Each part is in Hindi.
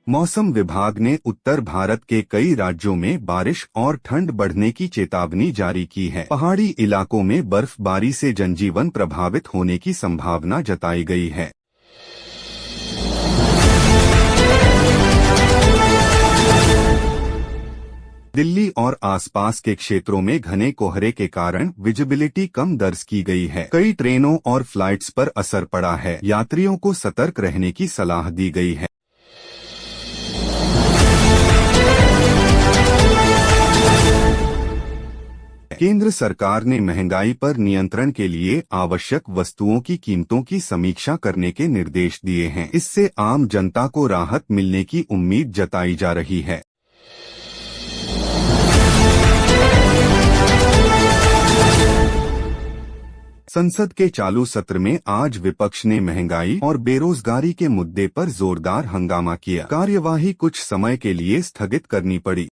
मौसम विभाग ने उत्तर भारत के कई राज्यों में बारिश और ठंड बढ़ने की चेतावनी जारी की है। पहाड़ी इलाकों में बर्फबारी से जनजीवन प्रभावित होने की संभावना जताई गई है। दिल्ली और आसपास के क्षेत्रों में घने कोहरे के कारण विजिबिलिटी कम दर्ज की गई है। कई ट्रेनों और फ्लाइट्स पर असर पड़ा है। यात्रियों को सतर्क रहने की सलाह दी गई है। केंद्र सरकार ने महंगाई पर नियंत्रण के लिए आवश्यक वस्तुओं की कीमतों की समीक्षा करने के निर्देश दिए हैं। इससे आम जनता को राहत मिलने की उम्मीद जताई जा रही है। संसद के चालू सत्र में आज विपक्ष ने महंगाई और बेरोजगारी के मुद्दे पर जोरदार हंगामा किया। कार्यवाही कुछ समय के लिए स्थगित करनी पड़ी।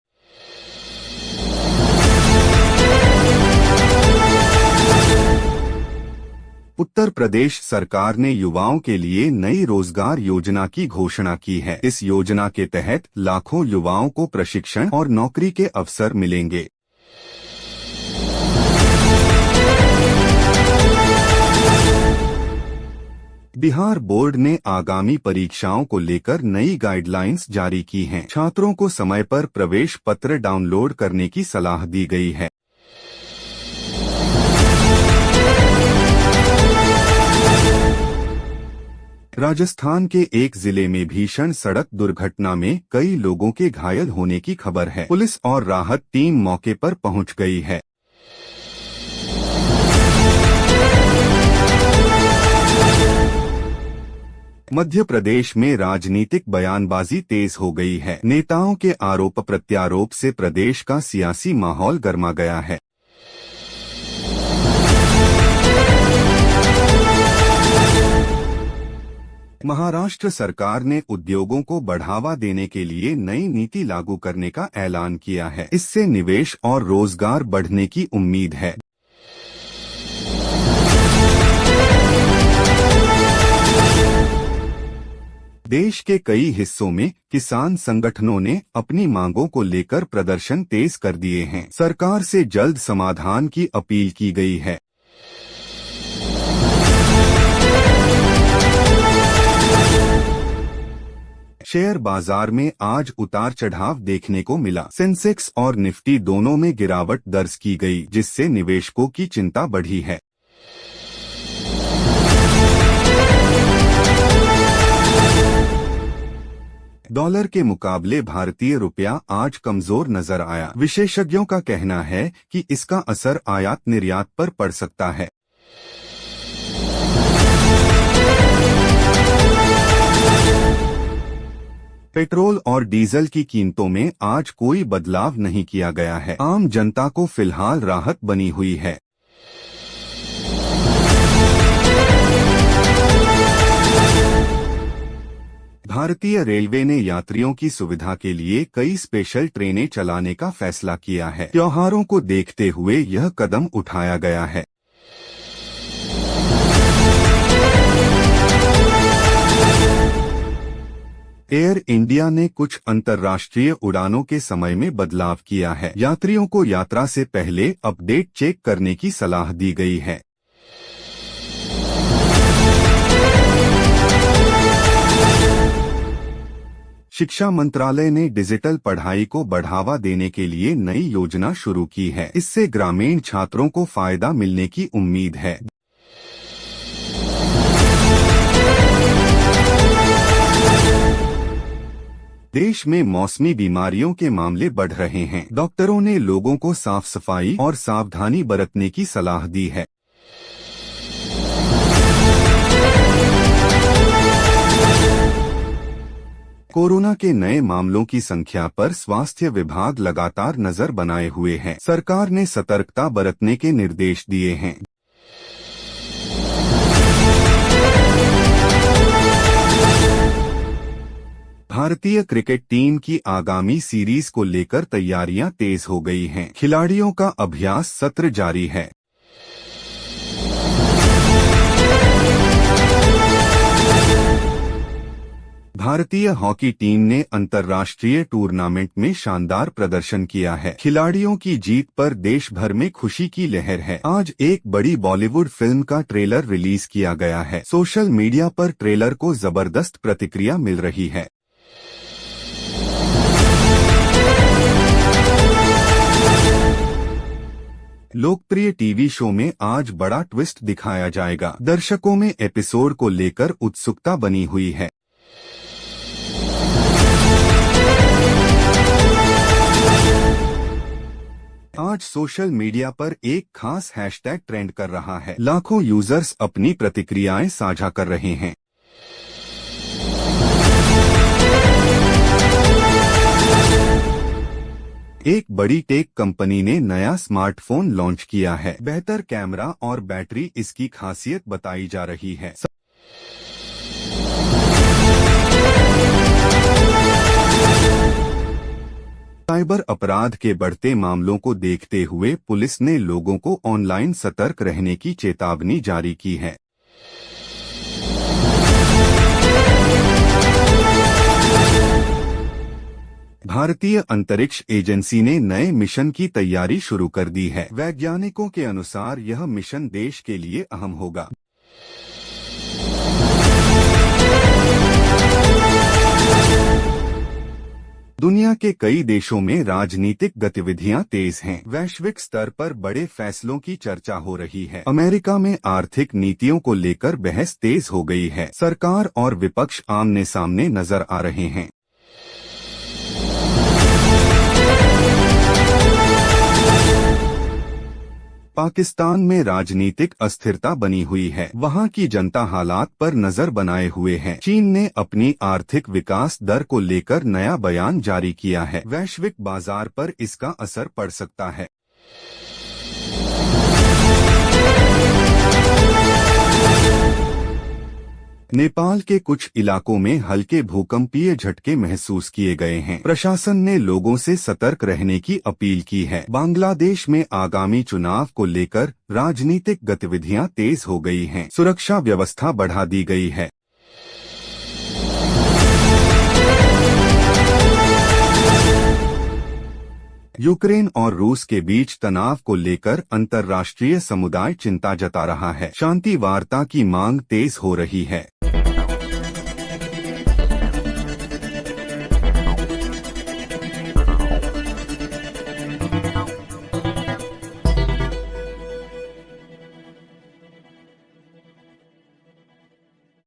उत्तर प्रदेश सरकार ने युवाओं के लिए नई रोजगार योजना की घोषणा की है। इस योजना के तहत लाखों युवाओं को प्रशिक्षण और नौकरी के अवसर मिलेंगे। बिहार बोर्ड ने आगामी परीक्षाओं को लेकर नई गाइडलाइंस जारी की हैं। छात्रों को समय पर प्रवेश पत्र डाउनलोड करने की सलाह दी गई है। राजस्थान के एक जिले में भीषण सड़क दुर्घटना में कई लोगों के घायल होने की खबर है। पुलिस और राहत टीम मौके पर पहुंच गई है। मध्य प्रदेश में राजनीतिक बयानबाजी तेज हो गई है। नेताओं के आरोप प्रत्यारोप से प्रदेश का सियासी माहौल गर्मा गया है। महाराष्ट्र सरकार ने उद्योगों को बढ़ावा देने के लिए नई नीति लागू करने का ऐलान किया है। इससे निवेश और रोजगार बढ़ने की उम्मीद है। देश के कई हिस्सों में किसान संगठनों ने अपनी मांगों को लेकर प्रदर्शन तेज कर दिए हैं। सरकार से जल्द समाधान की अपील की गई है। शेयर बाजार में आज उतार चढ़ाव देखने को मिला। सेंसेक्स और निफ्टी दोनों में गिरावट दर्ज की गई, जिससे निवेशकों की चिंता बढ़ी है। डॉलर के मुकाबले भारतीय रुपया आज कमजोर नजर आया। विशेषज्ञों का कहना है कि इसका असर आयात निर्यात पर पड़ सकता है। पेट्रोल और डीजल की कीमतों में आज कोई बदलाव नहीं किया गया है। आम जनता को फिलहाल राहत बनी हुई है। भारतीय रेलवे ने यात्रियों की सुविधा के लिए कई स्पेशल ट्रेनें चलाने का फैसला किया है। त्योहारों को देखते हुए यह कदम उठाया गया है। एयर इंडिया ने कुछ अंतर्राष्ट्रीय उड़ानों के समय में बदलाव किया है। यात्रियों को यात्रा से पहले अपडेट चेक करने की सलाह दी गई है। शिक्षा मंत्रालय ने डिजिटल पढ़ाई को बढ़ावा देने के लिए नई योजना शुरू की है। इससे ग्रामीण छात्रों को फायदा मिलने की उम्मीद है। देश में मौसमी बीमारियों के मामले बढ़ रहे हैं। डॉक्टरों ने लोगों को साफ सफाई और सावधानी बरतने की सलाह दी है। कोरोना के नए मामलों की संख्या पर स्वास्थ्य विभाग लगातार नजर बनाए हुए है। सरकार ने सतर्कता बरतने के निर्देश दिए हैं। भारतीय क्रिकेट टीम की आगामी सीरीज को लेकर तैयारियां तेज हो गई हैं। खिलाड़ियों का अभ्यास सत्र जारी है। भारतीय हॉकी टीम ने अंतर्राष्ट्रीय टूर्नामेंट में शानदार प्रदर्शन किया है। खिलाड़ियों की जीत पर देश भर में खुशी की लहर है। आज एक बड़ी बॉलीवुड फिल्म का ट्रेलर रिलीज किया गया है। सोशल मीडिया पर ट्रेलर को जबरदस्त प्रतिक्रिया मिल रही है। लोकप्रिय टीवी शो में आज बड़ा ट्विस्ट दिखाया जाएगा। दर्शकों में एपिसोड को लेकर उत्सुकता बनी हुई है। आज सोशल मीडिया पर एक खास हैशटैग ट्रेंड कर रहा है। लाखों यूजर्स अपनी प्रतिक्रियाएं साझा कर रहे हैं। एक बड़ी टेक कंपनी ने नया स्मार्टफोन लॉन्च किया है। बेहतर कैमरा और बैटरी इसकी खासियत बताई जा रही है। साइबर अपराध के बढ़ते मामलों को देखते हुए पुलिस ने लोगों को ऑनलाइन सतर्क रहने की चेतावनी जारी की है। भारतीय अंतरिक्ष एजेंसी ने नए मिशन की तैयारी शुरू कर दी है। वैज्ञानिकों के अनुसार यह मिशन देश के लिए अहम होगा। दुनिया के कई देशों में राजनीतिक गतिविधियां तेज हैं। वैश्विक स्तर पर बड़े फैसलों की चर्चा हो रही है। अमेरिका में आर्थिक नीतियों को लेकर बहस तेज हो गई है। सरकार और विपक्ष आमने सामने नजर आ रहे हैं। पाकिस्तान में राजनीतिक अस्थिरता बनी हुई है। वहां की जनता हालात पर नजर बनाए हुए है। चीन ने अपनी आर्थिक विकास दर को लेकर नया बयान जारी किया है। वैश्विक बाजार पर इसका असर पड़ सकता है। नेपाल के कुछ इलाकों में हल्के भूकंपीय झटके महसूस किए गए हैं। प्रशासन ने लोगों से सतर्क रहने की अपील की है। बांग्लादेश में आगामी चुनाव को लेकर राजनीतिक गतिविधियां तेज हो गई हैं। सुरक्षा व्यवस्था बढ़ा दी गई है। यूक्रेन और रूस के बीच तनाव को लेकर अंतर्राष्ट्रीय समुदाय चिंता जता रहा है। शांति वार्ता की मांग तेज हो रही है।